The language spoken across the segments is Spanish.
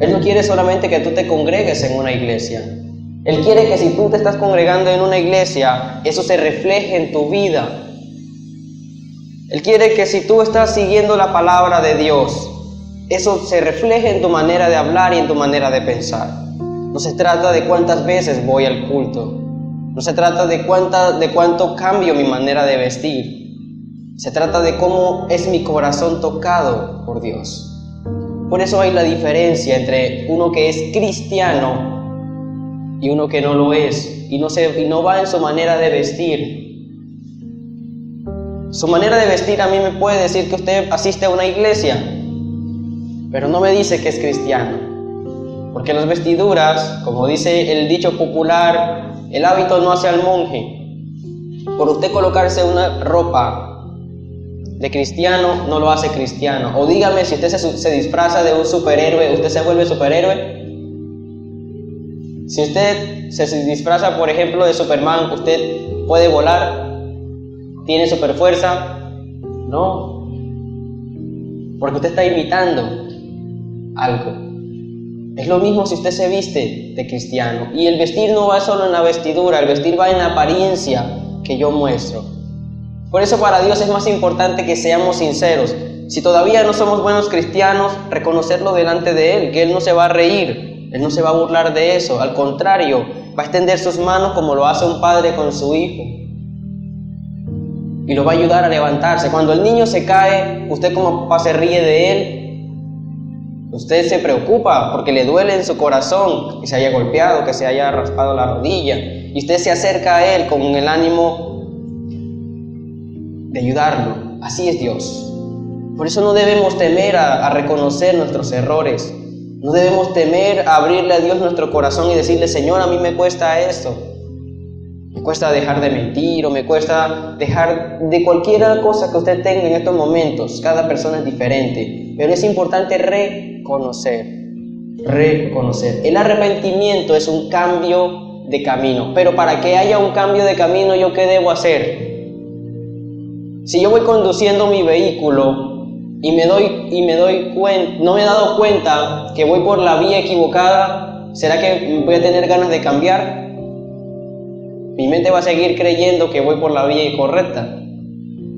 Él no quiere solamente que tú te congregues en una iglesia. Él quiere que si tú te estás congregando en una iglesia, eso se refleje en tu vida. Él quiere que si tú estás siguiendo la palabra de Dios, eso se refleje en tu manera de hablar y en tu manera de pensar. No se trata de cuántas veces voy al culto. No se trata de cuánto cambio mi manera de vestir. Se trata de cómo es mi corazón tocado por Dios. Por eso hay la diferencia entre uno que es cristiano y uno que no lo es, y no va en su manera de vestir. Su manera de vestir a mí me puede decir que usted asiste a una iglesia, pero no me dice que es cristiano. Porque las vestiduras, como dice el dicho popular, el hábito no hace al monje. Por usted colocarse una ropa de cristiano, no lo hace cristiano. O dígame, si usted se disfraza de un superhéroe, ¿usted se vuelve superhéroe? Si usted se disfraza, por ejemplo, de Superman, ¿usted puede volar? ¿Tiene superfuerza? No. Porque usted está imitando algo. Es lo mismo si usted se viste de cristiano. Y el vestir no va solo en la vestidura, el vestir va en la apariencia que yo muestro. Por eso para Dios es más importante que seamos sinceros. Si todavía no somos buenos cristianos, reconocerlo delante de Él, que Él no se va a reír, Él no se va a burlar de eso. Al contrario, va a extender sus manos como lo hace un padre con su hijo. Y lo va a ayudar a levantarse. Cuando el niño se cae, usted como papá se ríe de él. Usted se preocupa porque le duele en su corazón que se haya golpeado, que se haya raspado la rodilla. Y usted se acerca a Él con el ánimo de ayudarlo. Así es Dios. Por eso no debemos temer a reconocer nuestros errores. No debemos temer a abrirle a Dios nuestro corazón y decirle: Señor, a mí me cuesta esto. Me cuesta dejar de mentir, o me cuesta dejar de cualquier cosa que usted tenga en estos momentos. Cada persona es diferente, pero es importante reconocer. El arrepentimiento es un cambio de camino, pero para que haya un cambio de camino, ¿yo qué debo hacer? Si yo voy conduciendo mi vehículo y no me he dado cuenta que voy por la vía equivocada, ¿será que voy a tener ganas de cambiar? Mi mente va a seguir creyendo que voy por la vía incorrecta.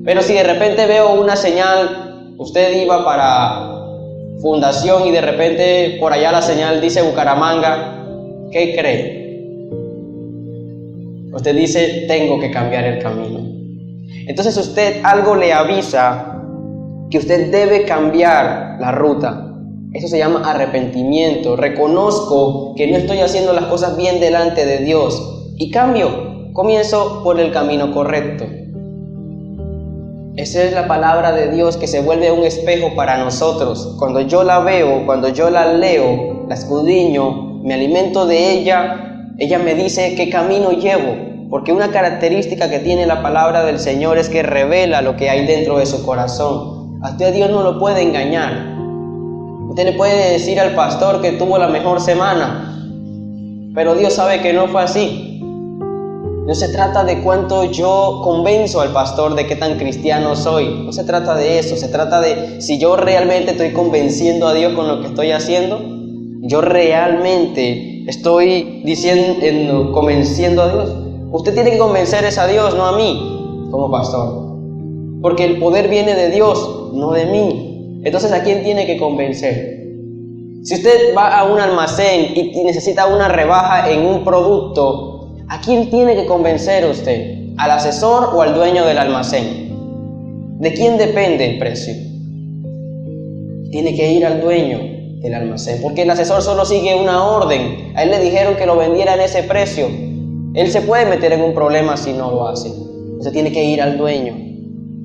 Pero si de repente veo una señal, usted iba para Fundación y de repente por allá la señal dice Bucaramanga, ¿qué cree? Usted dice: tengo que cambiar el camino. Entonces usted algo le avisa que usted debe cambiar la ruta. Eso se llama arrepentimiento. Reconozco que no estoy haciendo las cosas bien delante de Dios y cambio. Comienzo por el camino correcto. Esa es la palabra de Dios que se vuelve un espejo para nosotros. Cuando yo la veo, cuando yo la leo, la escudriño, me alimento de ella, ella me dice qué camino llevo. Porque una característica que tiene la palabra del Señor es que revela lo que hay dentro de su corazón. A usted Dios no lo puede engañar. Usted le puede decir al pastor que tuvo la mejor semana, pero Dios sabe que no fue así. No se trata de cuánto yo convenzo al pastor de qué tan cristiano soy. No se trata de eso. Se trata de si yo realmente estoy convenciendo a Dios con lo que estoy haciendo. Yo realmente estoy convenciendo a Dios. Usted tiene que convencer a Dios, no a mí, como pastor. Porque el poder viene de Dios, no de mí. Entonces, ¿a quién tiene que convencer? Si usted va a un almacén y necesita una rebaja en un producto, ¿a quién tiene que convencer usted? ¿Al asesor o al dueño del almacén? ¿De quién depende el precio? Tiene que ir al dueño del almacén, porque el asesor solo sigue una orden. A él le dijeron que lo vendiera en ese precio. Él se puede meter en un problema si no lo hace. Usted tiene que ir al dueño.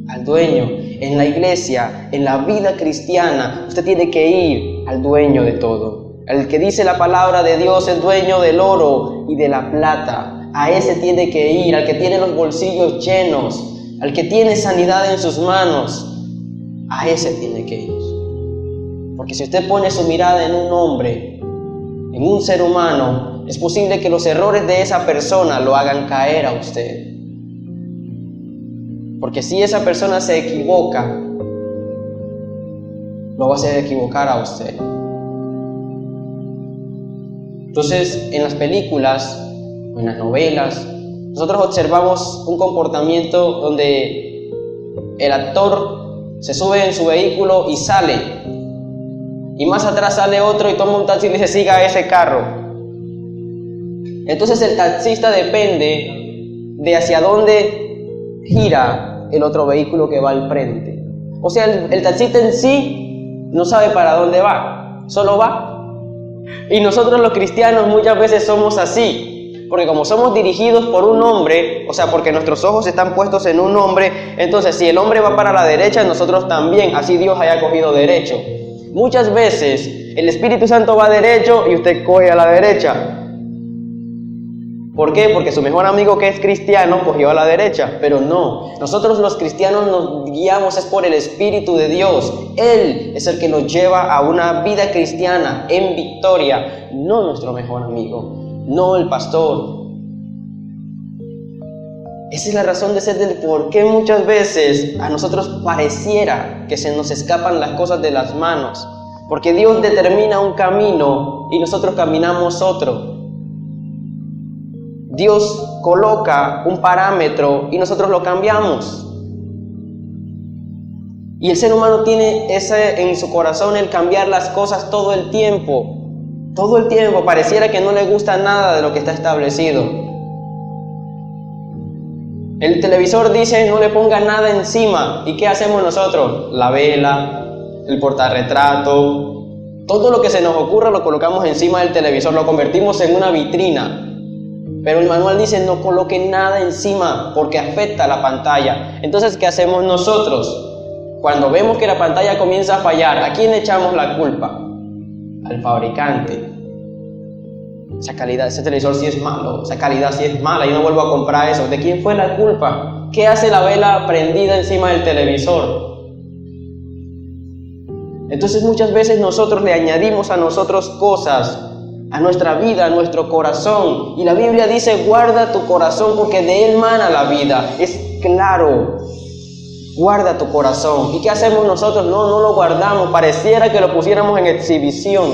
Al dueño. En la iglesia, en la vida cristiana, usted tiene que ir al dueño de todo. El que dice la palabra de Dios es dueño del oro y de la plata. A ese tiene que ir, al que tiene los bolsillos llenos, al que tiene sanidad en sus manos. A ese tiene que ir. Porque si usted pone su mirada en un hombre, en un ser humano, es posible que los errores de esa persona lo hagan caer a usted. Porque si esa persona se equivoca, lo va a hacer equivocar a usted. Entonces, en las películas, en las novelas, nosotros observamos un comportamiento donde el actor se sube en su vehículo y sale, y más atrás sale otro y toma un taxi y le dice: siga ese carro. Entonces el taxista depende de hacia dónde gira el otro vehículo que va al frente. O sea, el taxista en sí no sabe para dónde va, solo va. Y nosotros los cristianos muchas veces somos así, porque como somos dirigidos por un hombre, o sea, porque nuestros ojos están puestos en un hombre, entonces si el hombre va para la derecha, nosotros también, así Dios haya cogido derecho. Muchas veces el Espíritu Santo va derecho y usted coge a la derecha. ¿Por qué? Porque su mejor amigo, que es cristiano, cogió a la derecha. Pero no, nosotros los cristianos nos guiamos es por el Espíritu de Dios. Él es el que nos lleva a una vida cristiana en victoria, no nuestro mejor amigo, no el pastor. Esa es la razón de ser del por qué muchas veces a nosotros pareciera que se nos escapan las cosas de las manos. Porque Dios determina un camino y nosotros caminamos otro. Dios coloca un parámetro y nosotros lo cambiamos. Y el ser humano tiene ese en su corazón, el cambiar las cosas todo el tiempo. Todo el tiempo pareciera que no le gusta nada de lo que está establecido. El televisor dice: no le ponga nada encima. ¿Y qué hacemos nosotros? La vela, el portarretrato, todo lo que se nos ocurra lo colocamos encima del televisor, lo convertimos en una vitrina. Pero el manual dice: no coloque nada encima porque afecta a la pantalla. Entonces, ¿qué hacemos nosotros? Cuando vemos que la pantalla comienza a fallar, ¿a quién le echamos la culpa? Al fabricante. Esa calidad, ese televisor sí es malo, esa calidad sí es mala, yo no vuelvo a comprar eso. ¿De quién fue la culpa? ¿Qué hace la vela prendida encima del televisor? Entonces muchas veces nosotros le añadimos a nosotros cosas, a nuestra vida, a nuestro corazón. Y la Biblia dice: guarda tu corazón porque de él mana la vida. Es claro, guarda tu corazón. ¿Y qué hacemos nosotros? No lo guardamos, pareciera que lo pusiéramos en exhibición.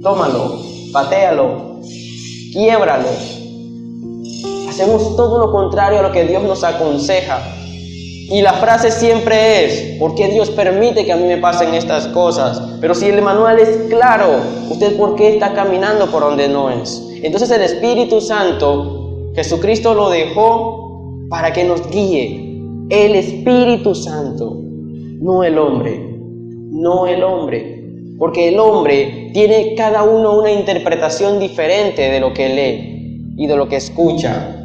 Tómalo, patéalo, quiébralo. Hacemos todo lo contrario a lo que Dios nos aconseja. Y la frase siempre es: ¿por qué Dios permite que a mí me pasen estas cosas? Pero si el manual es claro, ¿usted por qué está caminando por donde no es? Entonces el Espíritu Santo, Jesucristo lo dejó para que nos guíe. El Espíritu Santo, no el hombre, no el hombre. Porque el hombre tiene cada uno una interpretación diferente de lo que lee y de lo que escucha.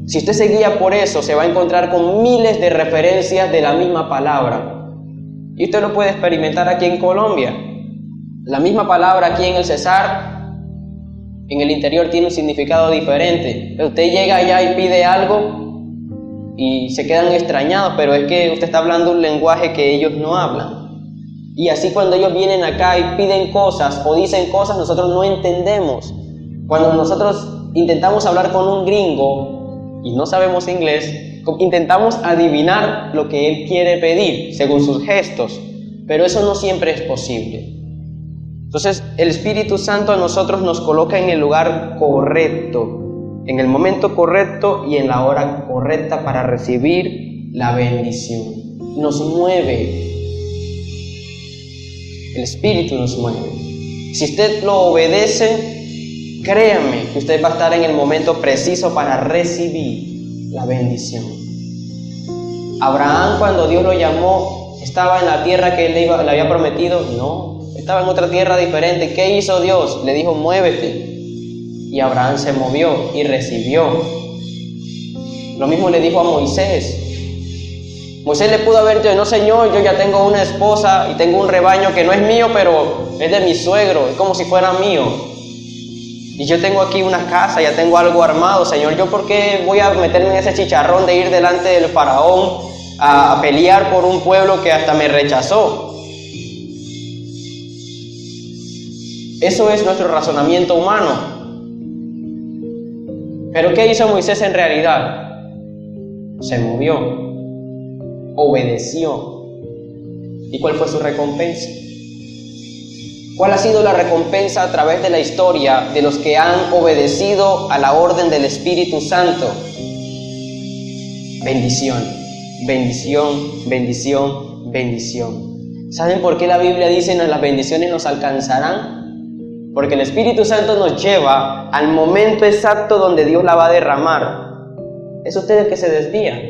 Si usted se guía por eso, se va a encontrar con miles de referencias de la misma palabra. Y usted lo puede experimentar aquí en Colombia. La misma palabra aquí en el Cesar, en el interior tiene un significado diferente. Usted llega allá y pide algo y se quedan extrañados, pero es que usted está hablando un lenguaje que ellos no hablan. Y así cuando ellos vienen acá y piden cosas o dicen cosas, nosotros no entendemos. Cuando nosotros intentamos hablar con un gringo y no sabemos inglés, intentamos adivinar lo que él quiere pedir según sus gestos, pero eso no siempre es posible. Entonces el Espíritu Santo a nosotros nos coloca en el lugar correcto, en el momento correcto y en la hora correcta para recibir la bendición. Nos mueve, el Espíritu nos mueve. Si usted lo obedece, créame que usted va a estar en el momento preciso para recibir la bendición. Abraham, cuando Dios lo llamó, ¿estaba en la tierra que él le había prometido? No, estaba en otra tierra diferente. ¿Qué hizo Dios? Le dijo: muévete. Y Abraham se movió y recibió. Lo mismo le dijo a Moisés. Moisés le pudo haber dicho: no, Señor, yo ya tengo una esposa y tengo un rebaño que no es mío, pero es de mi suegro, es como si fuera mío. Y yo tengo aquí una casa, ya tengo algo armado, Señor. ¿Yo por qué voy a meterme en ese chicharrón de ir delante del faraón a pelear por un pueblo que hasta me rechazó? Eso es nuestro razonamiento humano. ¿Pero qué hizo Moisés en realidad? Se movió, obedeció. ¿Y cuál fue su recompensa? ¿Cuál ha sido la recompensa a través de la historia de los que han obedecido a la orden del Espíritu Santo? Bendición, bendición, bendición, bendición. ¿Saben por qué la Biblia dice que las bendiciones nos alcanzarán? Porque el Espíritu Santo nos lleva al momento exacto donde Dios la va a derramar. Es ustedes que se desvían.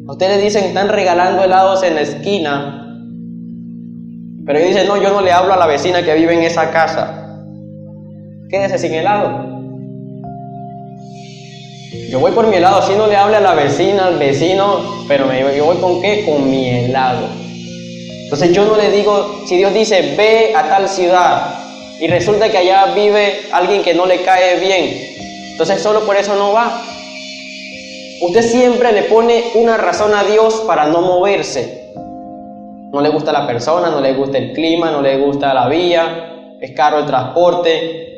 Ustedes dicen que están regalando helados en la esquina, pero ellos dicen, no, yo no le hablo a la vecina que vive en esa casa. Quédese sin helado. Yo voy por mi helado, así no le hable a la vecina, al vecino, pero yo voy ¿con qué? Con mi helado. Entonces yo no le digo, si Dios dice, ve a tal ciudad, y resulta que allá vive alguien que no le cae bien, entonces solo por eso no va. Usted siempre le pone una razón a Dios para no moverse. No le gusta la persona, no le gusta el clima, no le gusta la vía, es caro el transporte.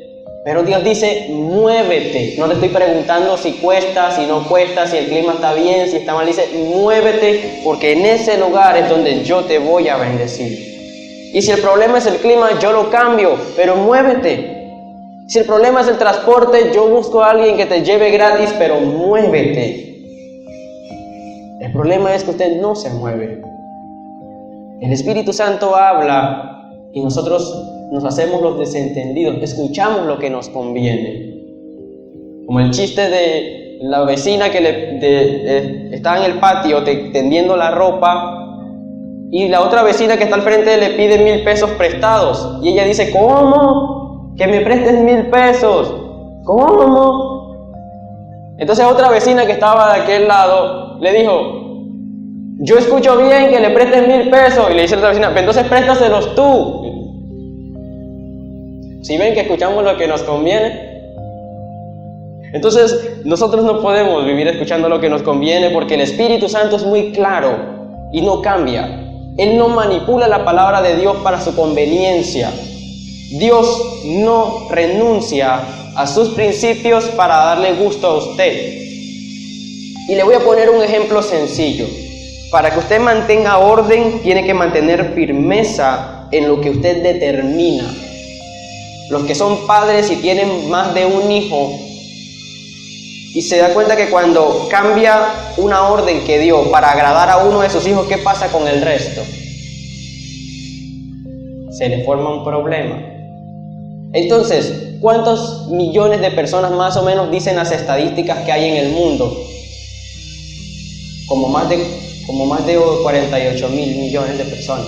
Pero Dios dice, muévete. No te estoy preguntando si cuesta, si no cuesta, si el clima está bien, si está mal. Dice, muévete, porque en ese lugar es donde yo te voy a bendecir. Y si el problema es el clima, yo lo cambio, pero muévete. Si el problema es el transporte, yo busco a alguien que te lleve gratis, pero muévete. El problema es que usted no se mueve. El Espíritu Santo habla y nosotros nos hacemos los desentendidos, escuchamos lo que nos conviene. Como el chiste de la vecina que está en el patio tendiendo la ropa y la otra vecina que está al frente le pide 1,000 pesos prestados y ella dice, ¿cómo? ¿Que me prestes 1,000 pesos? ¿Cómo? Entonces otra vecina que estaba de aquel lado le dijo, yo escucho bien que le prestes 1,000 pesos. Y le dice a la otra vecina, pero entonces préstaselos tú. ¿Sí ven que escuchamos lo que nos conviene? Entonces, nosotros no podemos vivir escuchando lo que nos conviene porque el Espíritu Santo es muy claro y no cambia. Él no manipula la palabra de Dios para su conveniencia. Dios no renuncia a sus principios para darle gusto a usted. Y le voy a poner un ejemplo sencillo. Para que usted mantenga orden, tiene que mantener firmeza en lo que usted determina. Los que son padres y tienen más de un hijo y se da cuenta que cuando cambia una orden que dio para agradar a uno de sus hijos, ¿qué pasa con el resto? Se le forma un problema. Entonces, ¿cuántos millones de personas más o menos dicen las estadísticas que hay en el mundo? Como más de 48 mil millones de personas.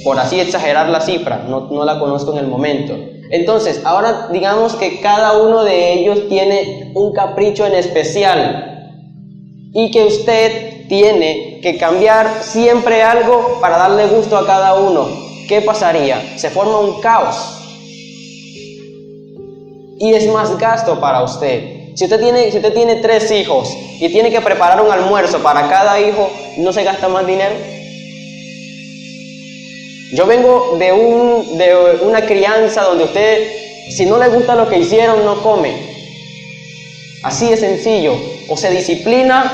Por así exagerar la cifra, no la conozco en el momento. Entonces, ahora digamos que cada uno de ellos tiene un capricho en especial y que usted tiene que cambiar siempre algo para darle gusto a cada uno. ¿Qué pasaría? Se forma un caos y es más gasto para usted. Si usted tiene 3 hijos y tiene que preparar un almuerzo para cada hijo, ¿no se gasta más dinero? Yo vengo de una crianza donde usted, si no le gusta lo que hicieron, no come. Así de sencillo. O se disciplina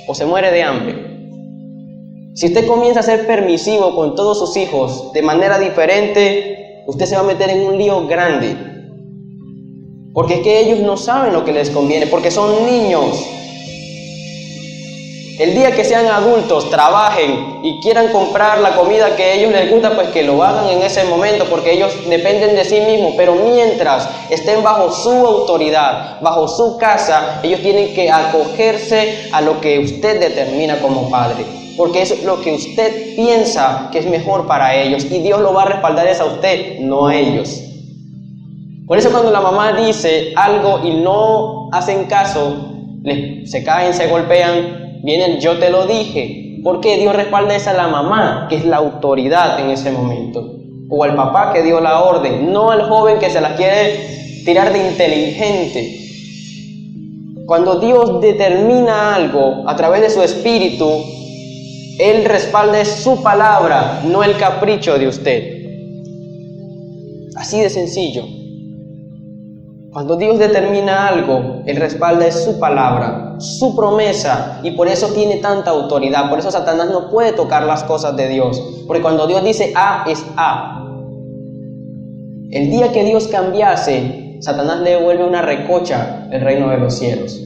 o se muere de hambre. Si usted comienza a ser permisivo con todos sus hijos de manera diferente, usted se va a meter en un lío grande. Porque es que ellos no saben lo que les conviene, porque son niños. El día que sean adultos, trabajen y quieran comprar la comida que a ellos les gusta, pues que lo hagan en ese momento, porque ellos dependen de sí mismos. Pero mientras estén bajo su autoridad, bajo su casa, ellos tienen que acogerse a lo que usted determina como padre, porque es lo que usted piensa que es mejor para ellos, y Dios lo va a respaldar es a usted, no a ellos. Por eso cuando la mamá dice algo y no hacen caso, se caen, se golpean, viene el yo te lo dije. Porque Dios respalda es a la mamá, que es la autoridad en ese momento, o al papá que dio la orden, no al joven que se la quiere tirar de inteligente. Cuando Dios determina algo a través de su espíritu, Él respalda es su palabra, no el capricho de usted. Así de sencillo. Cuando Dios determina algo, Él respalda es su palabra, su promesa, y por eso tiene tanta autoridad. Por eso Satanás no puede tocar las cosas de Dios, porque cuando Dios dice A, es A. El día que Dios cambiase, Satanás le devuelve una recocha el reino de los cielos.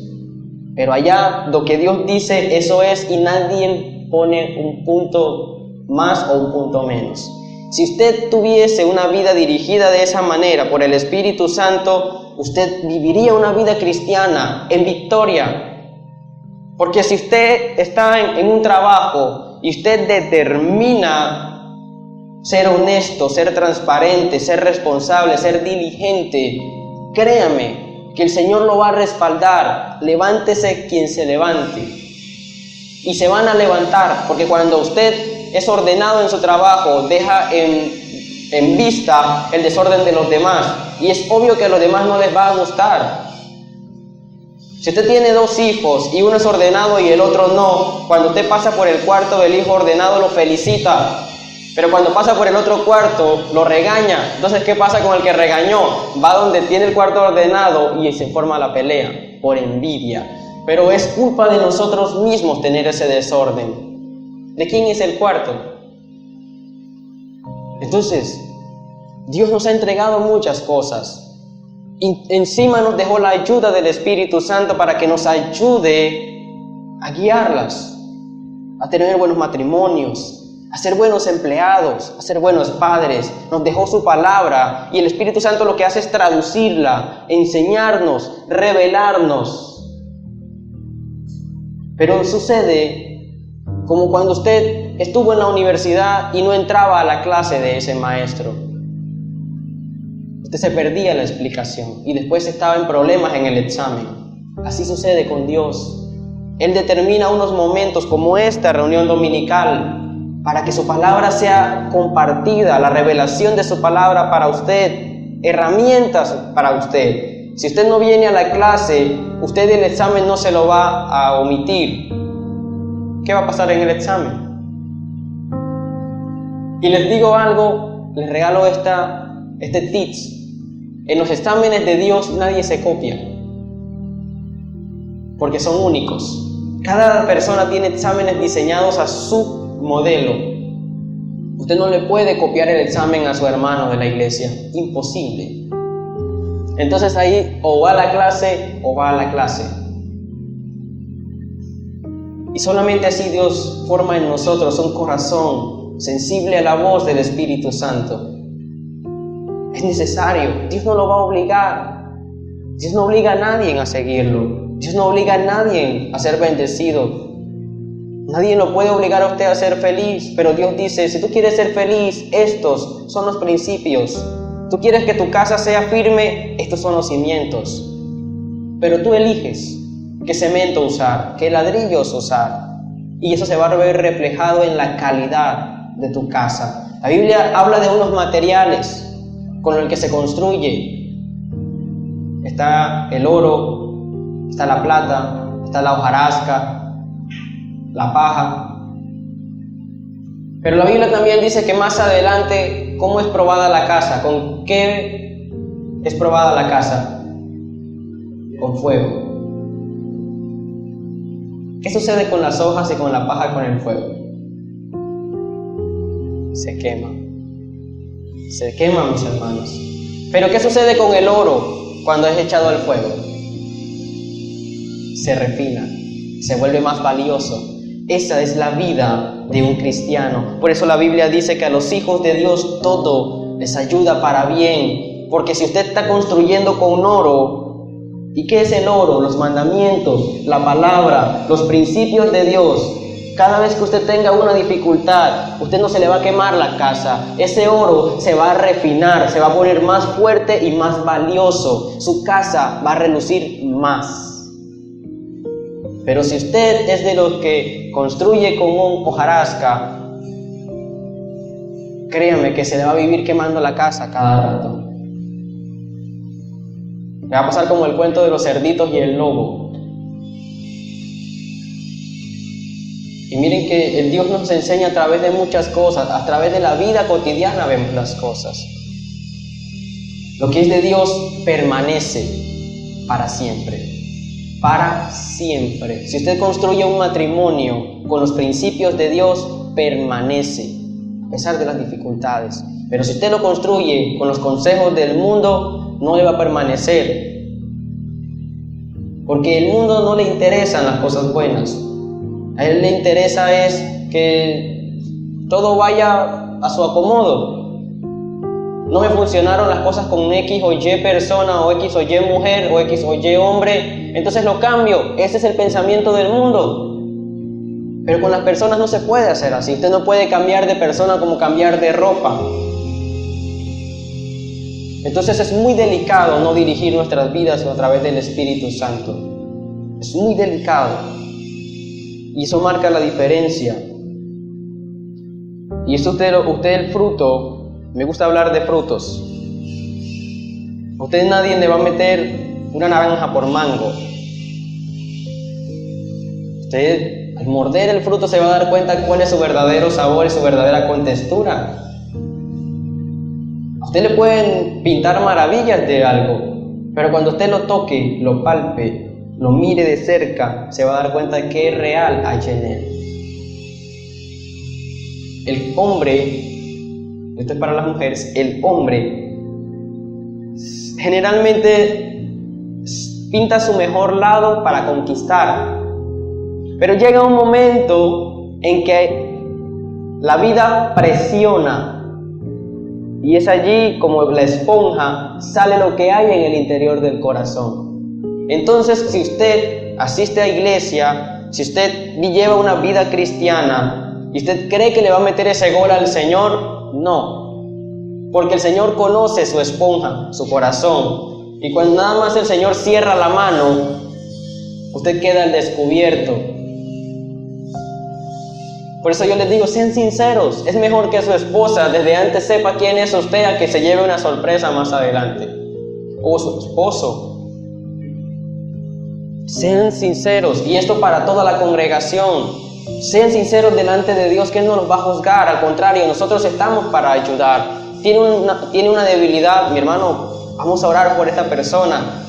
Pero allá, lo que Dios dice, eso es, y nadie pone un punto más o un punto menos. Si usted tuviese una vida dirigida de esa manera por el Espíritu Santo, usted viviría una vida cristiana en victoria. Porque si usted está en un trabajo y usted determina ser honesto, ser transparente, ser responsable, ser diligente, créame que el Señor lo va a respaldar. Levántese quien se levante. Y se van a levantar, porque cuando usted es ordenado en su trabajo, deja en vista el desorden de los demás. Y es obvio que a los demás no les va a gustar. Si usted tiene 2 hijos y uno es ordenado y el otro no, cuando usted pasa por el cuarto del hijo ordenado lo felicita. Pero cuando pasa por el otro cuarto, lo regaña. Entonces, ¿qué pasa con el que regañó? Va donde tiene el cuarto ordenado y se forma la pelea por envidia. Pero es culpa de nosotros mismos tener ese desorden. ¿De quién es el cuarto? Entonces, Dios nos ha entregado muchas cosas. Y encima nos dejó la ayuda del Espíritu Santo para que nos ayude a guiarlas, a tener buenos matrimonios, a ser buenos empleados, a ser buenos padres. Nos dejó su palabra y el Espíritu Santo lo que hace es traducirla, enseñarnos, revelarnos. Pero sucede como cuando usted estuvo en la universidad y no entraba a la clase de ese maestro. Usted se perdía la explicación y después estaba en problemas en el examen. Así sucede con Dios. Él determina unos momentos como esta reunión dominical para que su palabra sea compartida, la revelación de su palabra para usted, herramientas para usted. Si usted no viene a la clase, usted el examen no se lo va a omitir. ¿Qué va a pasar en el examen? Y les digo algo, les regalo este tips. En los exámenes de Dios nadie se copia, porque son únicos. Cada persona tiene exámenes diseñados a su modelo. Usted no le puede copiar el examen a su hermano de la iglesia, imposible. Entonces ahí o va a la clase o va a la clase. Y solamente así Dios forma en nosotros un corazón sensible a la voz del Espíritu Santo. Es necesario, Dios no lo va a obligar. Dios no obliga a nadie a seguirlo. Dios no obliga a nadie a ser bendecido. Nadie lo puede obligar a usted a ser feliz, pero Dios dice, si tú quieres ser feliz, estos son los principios. Tú quieres que tu casa sea firme, estos son los cimientos. Pero tú eliges qué cemento usar, qué ladrillos usar. Y eso se va a ver reflejado en la calidad de tu casa. La Biblia habla de unos materiales con los que se construye. Está el oro, está la plata, está la hojarasca, la paja. Pero la Biblia también dice que más adelante, ¿cómo es probada la casa? ¿Con qué es probada la casa? Con fuego. ¿Qué sucede con las hojas y con la paja con el fuego? Se quema. Se quema, mis hermanos. Pero ¿qué sucede con el oro cuando es echado al fuego? Se refina, se vuelve más valioso. Esa es la vida de un cristiano. Por eso la Biblia dice que a los hijos de Dios todo les ayuda para bien. Porque si usted está construyendo con oro, ¿y qué es el oro? Los mandamientos, la palabra, los principios de Dios. Cada vez que usted tenga una dificultad, usted no se le va a quemar la casa. Ese oro se va a refinar, se va a poner más fuerte y más valioso. Su casa va a relucir más. Pero si usted es de los que construye con un hojarasca, créame que se le va a vivir quemando la casa cada rato. Le va a pasar como el cuento de los cerditos y el lobo. Y miren que el Dios nos enseña a través de muchas cosas, a través de la vida cotidiana vemos las cosas. Lo que es de Dios permanece para siempre. Para siempre. Si usted construye un matrimonio con los principios de Dios, permanece, a pesar de las dificultades. Pero si usted lo construye con los consejos del mundo, no le va a permanecer. Porque el mundo no le interesan las cosas buenas. A él le interesa es que todo vaya a su acomodo. No me funcionaron las cosas con X o Y persona, o X o Y mujer, o X o Y hombre, entonces lo cambio. Ese es el pensamiento del mundo. Pero con las personas no se puede hacer así. Usted no puede cambiar de persona como cambiar de ropa. Entonces es muy delicado no dirigir nuestras vidas a través del Espíritu Santo. Es muy delicado. Y eso marca la diferencia. Y eso usted el fruto. Me gusta hablar de frutos. A usted nadie le va a meter una naranja por mango. Usted al morder el fruto se va a dar cuenta cuál es su verdadero sabor y su verdadera contextura. A usted le pueden pintar maravillas de algo, pero cuando usted lo toque, lo palpe, lo mire de cerca, se va a dar cuenta de que es real hay en él. El hombre, esto es para las mujeres, el hombre generalmente pinta su mejor lado para conquistar, pero llega un momento en que la vida presiona y es allí como la esponja sale lo que hay en el interior del corazón. Entonces, si usted asiste a iglesia, si usted lleva una vida cristiana y usted cree que le va a meter ese gol al Señor, no, porque el Señor conoce su esponja, su corazón, y cuando nada más el Señor cierra la mano, usted queda al descubierto. Por eso yo les digo, sean sinceros. Es mejor que su esposa desde antes sepa quién es usted a que se lleve una sorpresa más adelante, o su esposo. Sean sinceros, y esto para toda la congregación. Sean sinceros delante de Dios, que Él no nos va a juzgar. Al contrario, nosotros estamos para ayudar. Tiene una debilidad, mi hermano, vamos a orar por esta persona.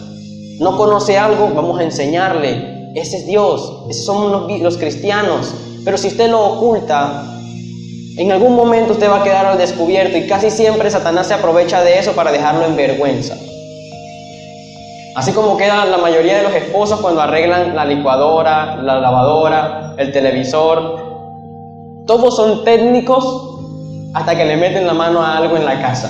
No conoce algo, vamos a enseñarle. Ese es Dios, esos somos los cristianos. Pero si usted lo oculta, en algún momento usted va a quedar al descubierto, y casi siempre Satanás se aprovecha de eso para dejarlo en vergüenza. Así como quedan la mayoría de los esposos cuando arreglan la licuadora, la lavadora, el televisor. Todos son técnicos hasta que le meten la mano a algo en la casa.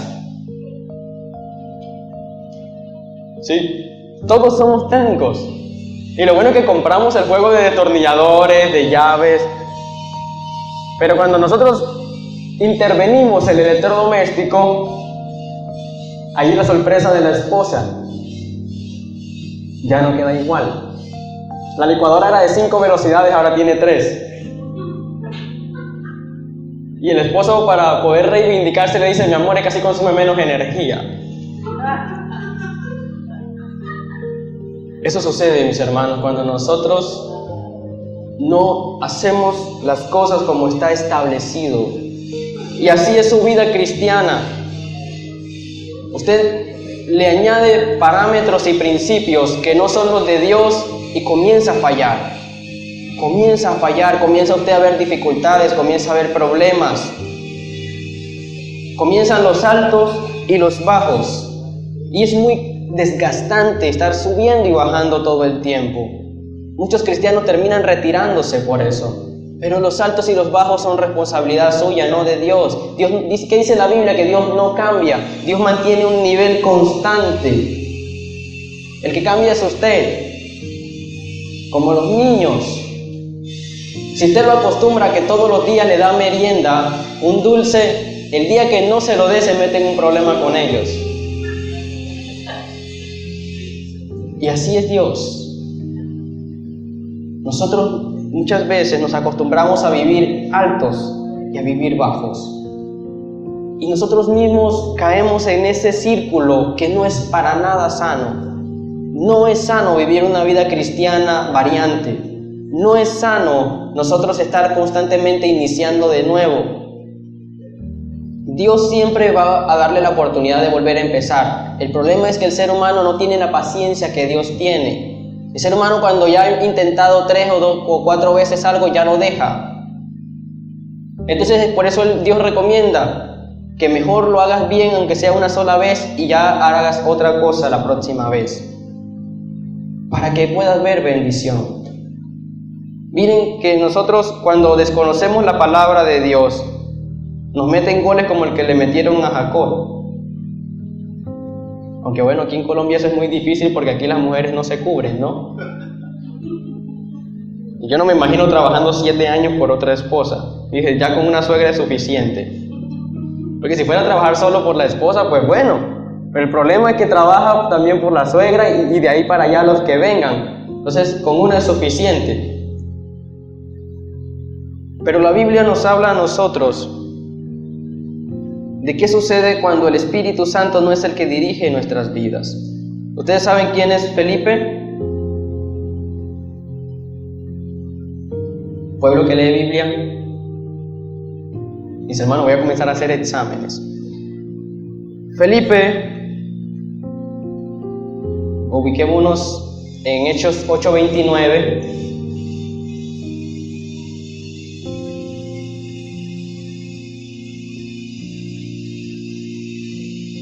¿Sí? Todos somos técnicos. Y lo bueno es que compramos el juego de destornilladores, de llaves. Pero cuando nosotros intervenimos el electrodoméstico, ahí la sorpresa de la esposa ya no queda igual. La licuadora era de 5 velocidades, ahora tiene 3. Y el esposo, para poder reivindicarse, le dice: mi amor, es que así consume menos energía. Eso sucede, mis hermanos, cuando nosotros no hacemos las cosas como está establecido. Y así es su vida cristiana. Usted le añade parámetros y principios que no son los de Dios y comienza a fallar. Comienza usted a ver dificultades, comienza a ver problemas. Comienzan los altos y los bajos. Y es muy desgastante estar subiendo y bajando todo el tiempo. Muchos cristianos terminan retirándose por eso. Pero los altos y los bajos son responsabilidad suya, no de Dios. ¿Qué dice la Biblia? Que Dios no cambia. Dios mantiene un nivel constante. El que cambia es usted. Como los niños. Si usted lo acostumbra a que todos los días le da merienda, un dulce, el día que no se lo dé se mete en un problema con ellos. Y así es Dios. Nosotros muchas veces nos acostumbramos a vivir altos y a vivir bajos. Y nosotros mismos caemos en ese círculo que no es para nada sano. No es sano vivir una vida cristiana variante. No es sano nosotros estar constantemente iniciando de nuevo. Dios siempre va a darle la oportunidad de volver a empezar. El problema es que el ser humano no tiene la paciencia que Dios tiene. El ser humano, cuando ya ha intentado 3 o 4 veces algo, ya lo deja. Entonces, por eso Dios recomienda que mejor lo hagas bien, aunque sea una sola vez, y ya hagas otra cosa la próxima vez, para que puedas ver bendición. Miren que nosotros, cuando desconocemos la palabra de Dios, nos meten goles como el que le metieron a Jacob. Aunque bueno, aquí en Colombia eso es muy difícil porque aquí las mujeres no se cubren, ¿no? Yo no me imagino trabajando 7 años por otra esposa. Dije, ya con una suegra es suficiente. Porque si fuera a trabajar solo por la esposa, pues bueno. Pero el problema es que trabaja también por la suegra y de ahí para allá los que vengan. Entonces, con una es suficiente. Pero la Biblia nos habla a nosotros de qué sucede cuando el Espíritu Santo no es el que dirige nuestras vidas. ¿Ustedes saben quién es Felipe? Pueblo que lee Biblia. Dice, hermano, voy a comenzar a hacer exámenes. Felipe, ubiquémonos en Hechos 8:29.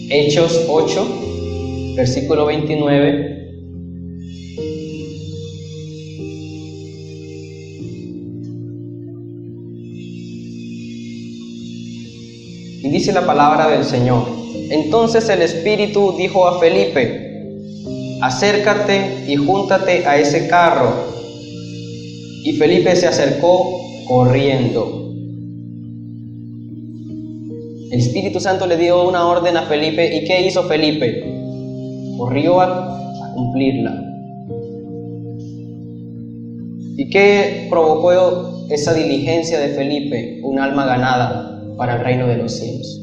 Hechos 8, versículo 29. Y dice la palabra del Señor: entonces el Espíritu dijo a Felipe: acércate y júntate a ese carro. Y Felipe se acercó corriendo. El Espíritu Santo le dio una orden a Felipe. ¿Y qué hizo Felipe? Corrió a cumplirla. ¿Y qué provocó esa diligencia de Felipe? Un alma ganada para el reino de los cielos.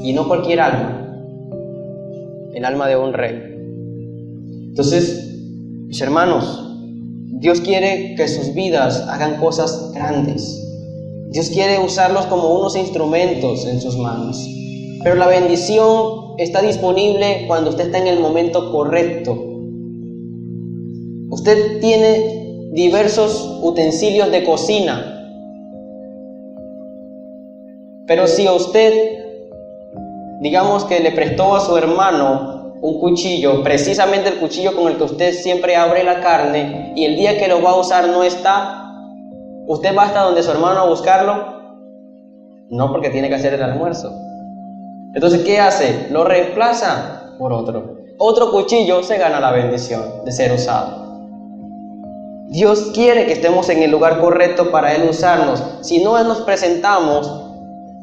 Y no cualquier alma, el alma de un rey. Entonces, mis hermanos, Dios quiere que sus vidas hagan cosas grandes. Dios quiere usarlos como unos instrumentos en sus manos. Pero la bendición está disponible cuando usted está en el momento correcto. Usted tiene diversos utensilios de cocina. Pero si a usted, digamos que le prestó a su hermano un cuchillo, precisamente el cuchillo con el que usted siempre abre la carne, y el día que lo va a usar no está, ¿usted va hasta donde su hermano a buscarlo? No, porque tiene que hacer el almuerzo. Entonces, ¿qué hace? Lo reemplaza por otro. Otro cuchillo se gana la bendición de ser usado. Dios quiere que estemos en el lugar correcto para Él usarnos. Si no nos presentamos,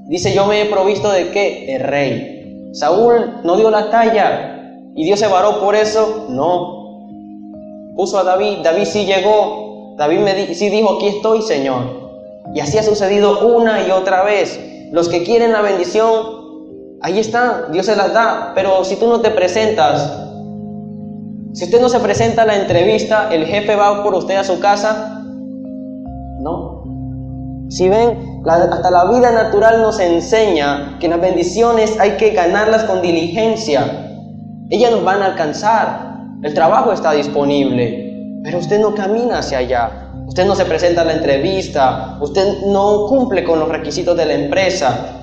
dice, yo me he provisto ¿de qué? De rey. Saúl no dio la talla y Dios se varó por eso. No. Puso a David. David sí llegó. David sí dijo, aquí estoy, Señor. Y así ha sucedido una y otra vez. Los que quieren la bendición, ahí están, Dios se las da. Pero si tú no te presentas, si usted no se presenta a la entrevista, ¿el jefe va por usted a su casa? No. Si ven, hasta la vida natural nos enseña que las bendiciones hay que ganarlas con diligencia. Ellas nos van a alcanzar. El trabajo está disponible. Pero usted no camina hacia allá, usted no se presenta a la entrevista, usted no cumple con los requisitos de la empresa.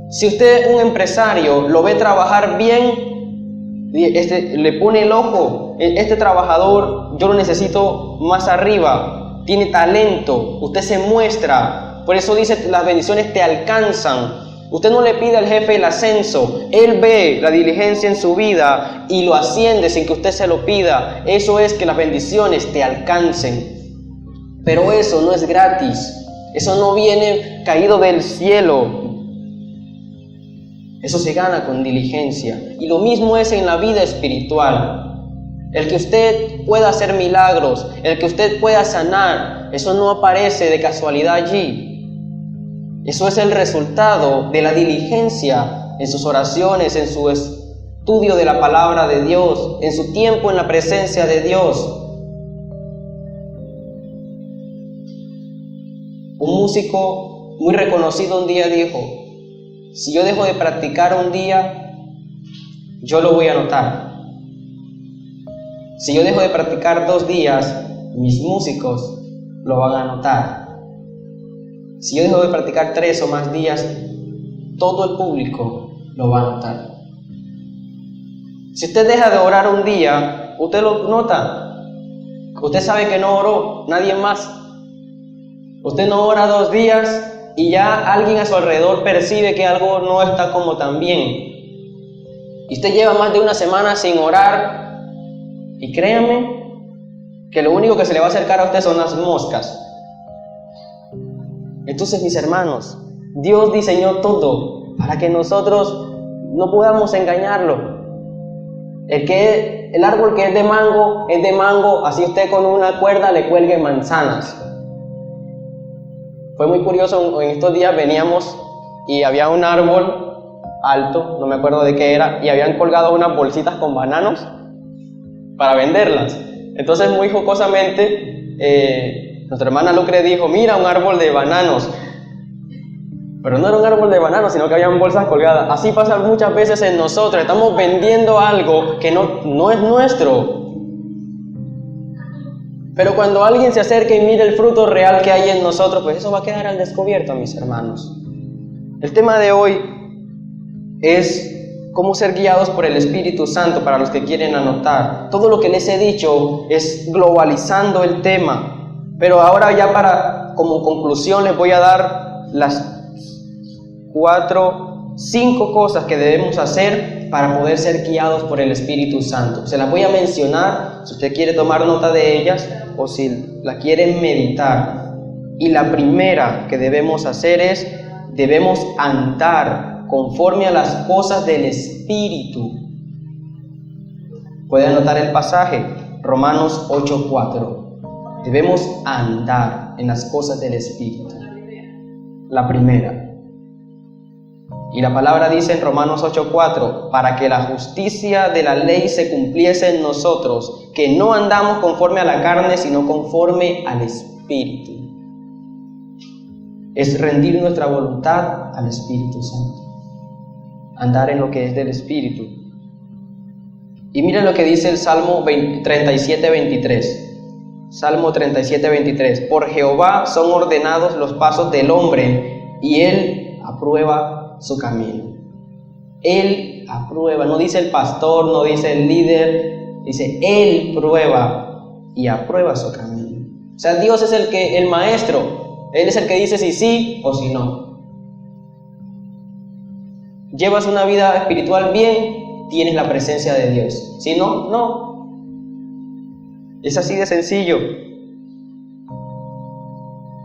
Si usted, un empresario, lo ve trabajar bien, le pone el ojo, este trabajador yo lo necesito más arriba, tiene talento, usted se muestra, por eso dice las bendiciones te alcanzan. Usted no le pide al jefe el ascenso, él ve la diligencia en su vida y lo asciende sin que usted se lo pida. Eso es que las bendiciones te alcancen. Pero eso no es gratis, eso no viene caído del cielo. Eso se gana con diligencia. Y lo mismo es en la vida espiritual. El que usted pueda hacer milagros, el que usted pueda sanar, eso no aparece de casualidad allí. Eso es el resultado de la diligencia en sus oraciones, en su estudio de la palabra de Dios, en su tiempo en la presencia de Dios. Un músico muy reconocido un día dijo: si yo dejo de practicar un día, yo lo voy a notar. Si yo dejo de practicar 2 días, mis músicos lo van a notar. Si yo dejo de practicar 3 o más días, todo el público lo va a notar. Si usted deja de orar un día, usted lo nota. Usted sabe que no oró, nadie más. Usted no ora 2 días y ya alguien a su alrededor percibe que algo no está como tan bien. Y usted lleva más de 1 semana sin orar, y créanme que lo único que se le va a acercar a usted son las moscas. Entonces, mis hermanos, Dios diseñó todo para que nosotros no podamos engañarlo. El árbol que es de mango, así usted con una cuerda le cuelgue manzanas. Fue muy curioso, en estos días veníamos y había un árbol alto, no me acuerdo de qué era, y habían colgado unas bolsitas con bananos para venderlas. Entonces, muy jocosamente, nuestra hermana Lucre dijo: mira, un árbol de bananos. Pero no era un árbol de bananos, sino que habían bolsas colgadas. Así pasa muchas veces en nosotros. Estamos vendiendo algo que no es nuestro. Pero cuando alguien se acerca y mira el fruto real que hay en nosotros, pues eso va a quedar al descubierto, mis hermanos. El tema de hoy es cómo ser guiados por el Espíritu Santo, para los que quieren anotar. Todo lo que les he dicho es globalizando el tema. Pero ahora ya como conclusión les voy a dar las 5 cosas que debemos hacer para poder ser guiados por el Espíritu Santo. Se las voy a mencionar, si usted quiere tomar nota de ellas o si la quieren meditar. Y la primera que debemos hacer es: debemos andar conforme a las cosas del Espíritu. Puede anotar el pasaje, Romanos 8:4. Debemos andar en las cosas del Espíritu. La primera. Y la palabra dice en Romanos 8:4: para que la justicia de la ley se cumpliese en nosotros, que no andamos conforme a la carne, sino conforme al Espíritu. Es rendir nuestra voluntad al Espíritu Santo. Andar en lo que es del Espíritu. Y miren lo que dice el Salmo 37:23. Salmo 37:23. Por Jehová son ordenados los pasos del hombre, y Él aprueba su camino. Él aprueba, no dice el pastor, no dice el líder, dice Él prueba y aprueba su camino. O sea, Dios es el maestro, Él es el que dice si sí o si no. Llevas una vida espiritual bien, tienes la presencia de Dios. Si no, no. Es así de sencillo.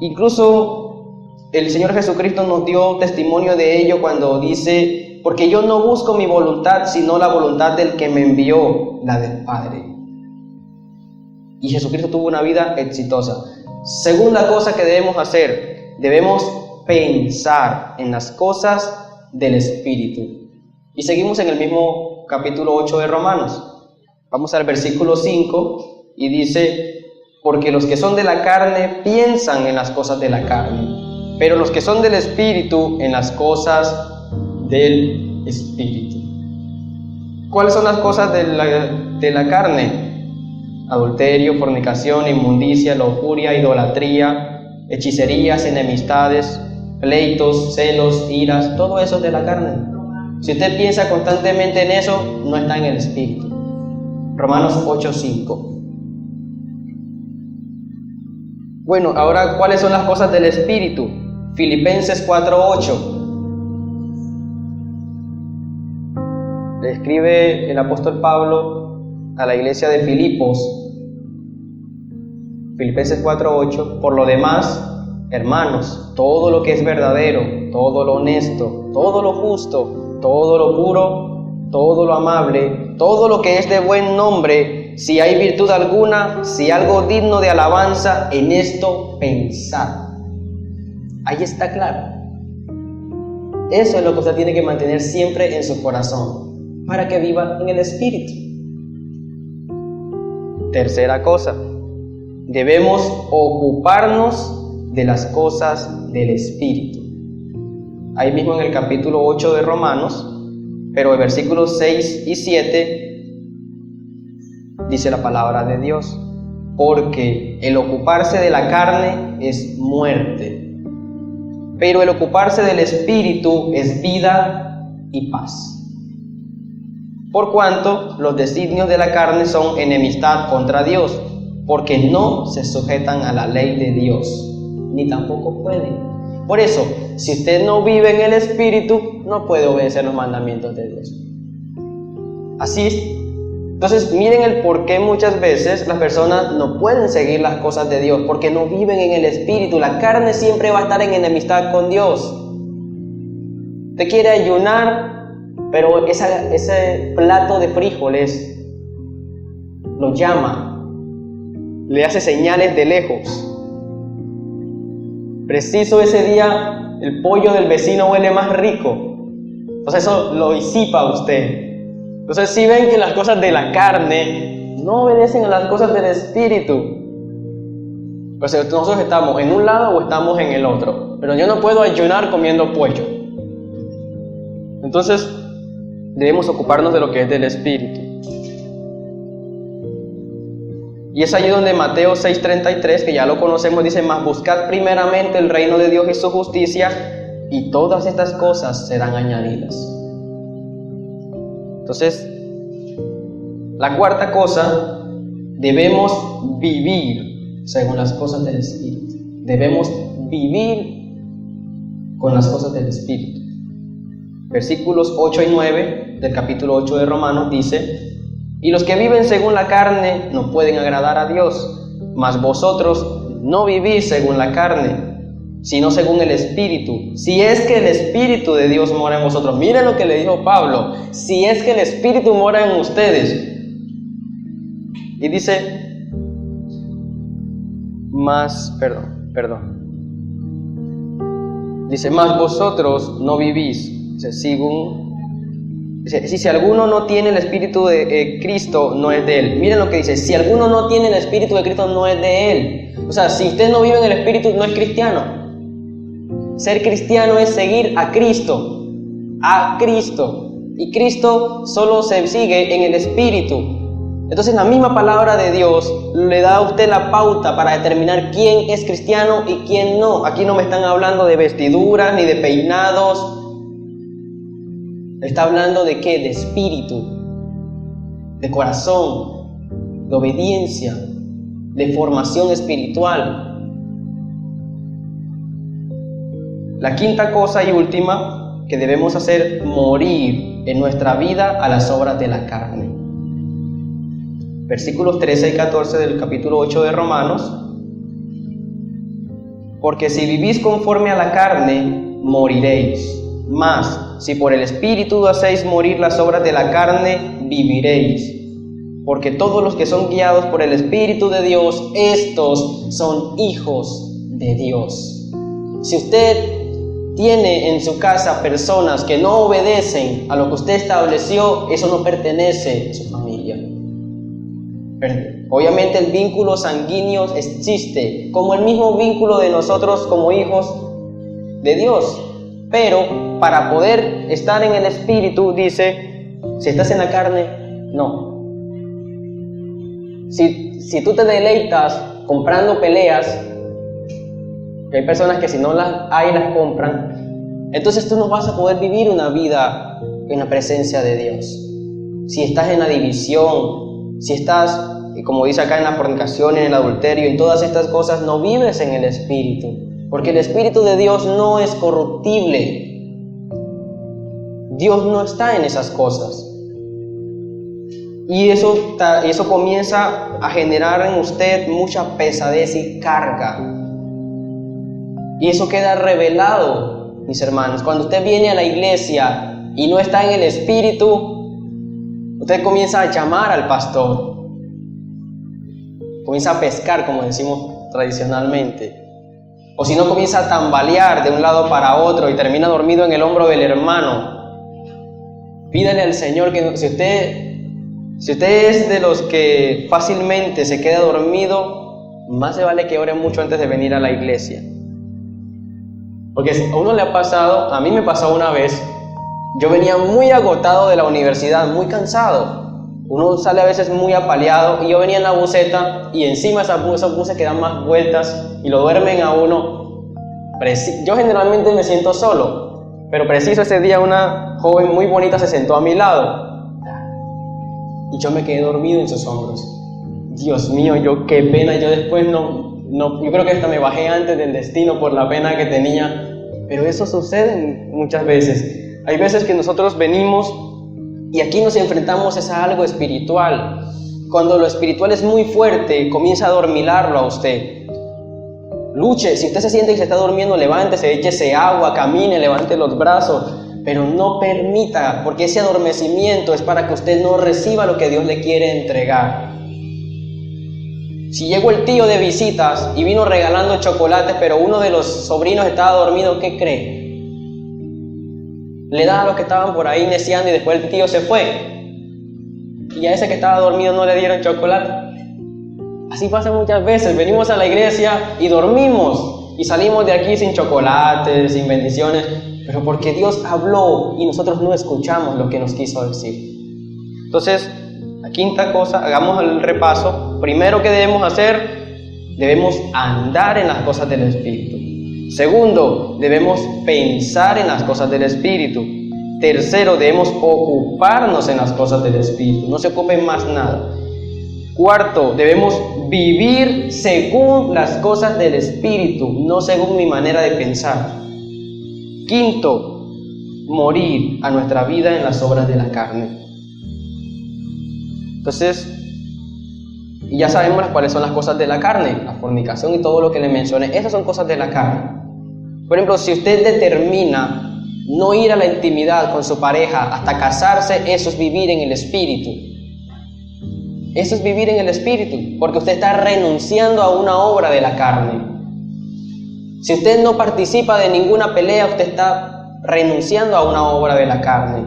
Incluso el Señor Jesucristo nos dio testimonio de ello cuando dice: porque yo no busco mi voluntad, sino la voluntad del que me envió, la del Padre. Y Jesucristo tuvo una vida exitosa. Segunda cosa que debemos hacer: debemos pensar en las cosas del Espíritu. Y seguimos en el mismo capítulo 8 de Romanos. Vamos al versículo 5 y dice: porque los que son de la carne piensan en las cosas de la carne, pero los que son del Espíritu en las cosas del Espíritu. ¿Cuáles son las cosas de la carne? Adulterio, fornicación, inmundicia, lujuria, idolatría, hechicerías, enemistades, pleitos, celos, iras, todo eso es de la carne. Si usted piensa constantemente en eso, no está en el Espíritu. Romanos 8:5. Bueno, ahora, ¿cuáles son las cosas del Espíritu? Filipenses 4:8. Le escribe el apóstol Pablo a la iglesia de Filipos. Filipenses 4:8. Por lo demás, hermanos, todo lo que es verdadero, todo lo honesto, todo lo justo, todo lo puro, todo lo amable, todo lo que es de buen nombre, si hay virtud alguna, si algo digno de alabanza, en esto pensad. Ahí está claro. Eso es lo que usted tiene que mantener siempre en su corazón, para que viva en el Espíritu. Tercera cosa, debemos ocuparnos de las cosas del Espíritu. ahí mismo en el capítulo 8 de Romanos, pero en versículos 6 y 7 dice la palabra de Dios: porque el ocuparse de la carne es muerte, pero el ocuparse del Espíritu es vida y paz. Por cuanto los designios de la carne son enemistad contra Dios, porque no se sujetan a la ley de Dios, ni tampoco pueden. Por eso, si usted no vive en el Espíritu, no puede obedecer los mandamientos de Dios. Así es. Entonces, miren el por qué muchas veces las personas no pueden seguir las cosas de Dios, porque no viven en el Espíritu. La carne siempre va a estar en enemistad con Dios. Usted quiere ayunar, pero ese plato de frijoles lo llama, le hace señales de lejos. Preciso ese día el pollo del vecino huele más rico, entonces eso lo disipa a usted. Entonces, si ven que las cosas de la carne no obedecen a las cosas del Espíritu, pues nosotros estamos en un lado o estamos en el otro. Pero yo no puedo ayunar comiendo pollo. Entonces debemos ocuparnos de lo que es del Espíritu. Y es allí donde Mateo 6:33, que ya lo conocemos, dice: mas buscad primeramente el reino de Dios y su justicia, y todas estas cosas serán añadidas. Entonces, la cuarta cosa, debemos vivir según las cosas del Espíritu. Debemos vivir con las cosas del Espíritu. Versículos 8 y 9 del capítulo 8 de Romanos dice: y los que viven según la carne no pueden agradar a Dios, mas vosotros no vivís según la carne, sino según el Espíritu, si es que el Espíritu de Dios mora en vosotros. Miren lo que le dijo Pablo: si es que el Espíritu mora en ustedes. Y dice, dice, mas vosotros no vivís, dice, si alguno no tiene el Espíritu de Cristo, no es de él. Miren lo que dice: si alguno no tiene el Espíritu de Cristo, no es de él. O sea, si usted no vive en el Espíritu, no es cristiano. Ser cristiano es seguir a Cristo, y Cristo solo se sigue en el Espíritu. Entonces la misma palabra de Dios le da a usted la pauta para determinar quién es cristiano y quién no. Aquí no me están hablando de vestiduras ni de peinados. Está hablando de ¿qué? De espíritu, de corazón, de obediencia, de formación espiritual. La quinta cosa y última que debemos hacer: morir en nuestra vida a las obras de la carne. Versículos 13 y 14 del capítulo 8 de Romanos: porque si vivís conforme a la carne, moriréis. Mas, si por el Espíritu hacéis morir las obras de la carne, viviréis. Porque todos los que son guiados por el Espíritu de Dios, estos son hijos de Dios. Si usted tiene en su casa personas que no obedecen a lo que usted estableció, eso no pertenece a su familia. Obviamente el vínculo sanguíneo existe, como el mismo vínculo de nosotros como hijos de Dios. Pero para poder estar en el Espíritu, dice, si estás en la carne, no. Si tú te deleitas comprando peleas, que hay personas que si no las hay, las compran, entonces tú no vas a poder vivir una vida en la presencia de Dios. Si estás en la división, si estás, como dice acá, en la fornicación, en el adulterio, en todas estas cosas, no vives en el Espíritu. Porque el Espíritu de Dios no es corruptible. Dios no está en esas cosas. Y eso comienza a generar en usted mucha pesadez y carga. Y eso queda revelado, mis hermanos. Cuando usted viene a la iglesia y no está en el Espíritu, usted comienza a llamar al pastor. Comienza a pescar, como decimos tradicionalmente. O si no, comienza a tambalear de un lado para otro y termina dormido en el hombro del hermano. Pídale al Señor que si usted es de los que fácilmente se queda dormido, más se vale que ore mucho antes de venir a la iglesia. Porque a uno le ha pasado, a mí me pasó una vez, yo venía muy agotado de la universidad, muy cansado. Uno sale a veces muy apaleado y yo venía en la buseta y encima esos buses que dan más vueltas y lo duermen a uno. Yo generalmente me siento solo, pero preciso ese día una joven muy bonita se sentó a mi lado y yo me quedé dormido en sus hombros. Dios mío, qué pena, yo después yo creo que hasta me bajé antes del destino por la pena que tenía, pero eso sucede muchas veces. Hay veces que nosotros venimos y aquí nos enfrentamos a algo espiritual. Cuando lo espiritual es muy fuerte, comienza a adormilarlo a usted. Luche, si usted se siente que se está durmiendo, levántese, échese agua, camine, levante los brazos, pero no permita, porque ese adormecimiento es para que usted no reciba lo que Dios le quiere entregar. Si llegó el tío de visitas y vino regalando chocolates, pero uno de los sobrinos estaba dormido, ¿qué cree? Le da a los que estaban por ahí neciando y después el tío se fue. Y a ese que estaba dormido no le dieron chocolate. Así pasa muchas veces. Venimos a la iglesia y dormimos. Y salimos de aquí sin chocolates, sin bendiciones. Pero porque Dios habló y nosotros no escuchamos lo que nos quiso decir. Entonces, la quinta cosa, hagamos el repaso. Primero que debemos hacer, debemos andar en las cosas del Espíritu. Segundo, debemos pensar en las cosas del Espíritu. Tercero, debemos ocuparnos en las cosas del Espíritu. No se ocupen más nada. Cuarto, debemos vivir según las cosas del Espíritu, no según mi manera de pensar. Quinto, morir a nuestra vida en las obras de la carne. Entonces, ya sabemos cuáles son las cosas de la carne, la fornicación y todo lo que le mencioné. Esas son cosas de la carne. Por ejemplo, si usted determina no ir a la intimidad con su pareja hasta casarse, eso es vivir en el Espíritu. Eso es vivir en el Espíritu, porque usted está renunciando a una obra de la carne. Si usted no participa de ninguna pelea, usted está renunciando a una obra de la carne.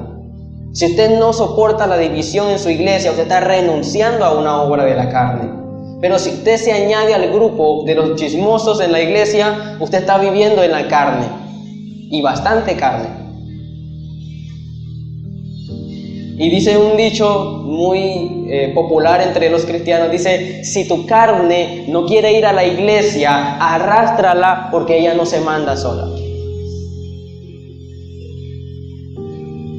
Si usted no soporta la división en su iglesia, usted está renunciando a una obra de la carne. Pero si usted se añade al grupo de los chismosos en la iglesia, usted está viviendo en la carne, y bastante carne. Y dice un dicho muy popular entre los cristianos, dice: si tu carne no quiere ir a la iglesia, arrástrala porque ella no se manda sola.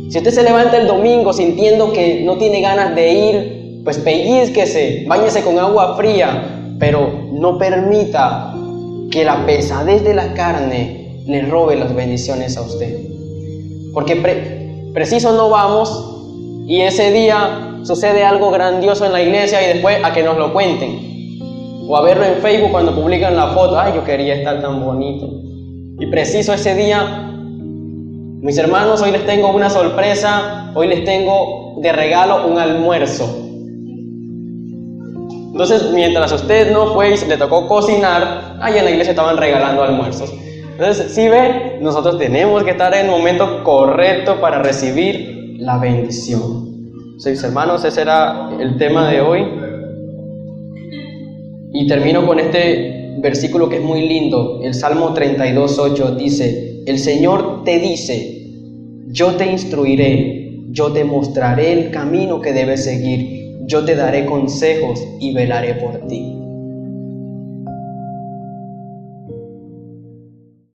Si usted se levanta el domingo sintiendo que no tiene ganas de ir, pues pellizquese, báñese con agua fría, pero no permita que la pesadez de la carne le robe las bendiciones a usted. Porque preciso no vamos y ese día sucede algo grandioso en la iglesia y después a que nos lo cuenten. O a verlo en Facebook cuando publican la foto. Ay, yo quería estar tan bonito. Y preciso ese día, mis hermanos, hoy les tengo una sorpresa. Hoy les tengo de regalo un almuerzo. Entonces, mientras usted no fue y le tocó cocinar, allá en la iglesia estaban regalando almuerzos. Entonces, si ve, nosotros tenemos que estar en el momento correcto para recibir la bendición. Mis hermanos, ese era el tema de hoy. Y termino con este versículo que es muy lindo. El Salmo 32:8 dice: el Señor te dice, yo te instruiré, yo te mostraré el camino que debes seguir. Yo te daré consejos y velaré por ti.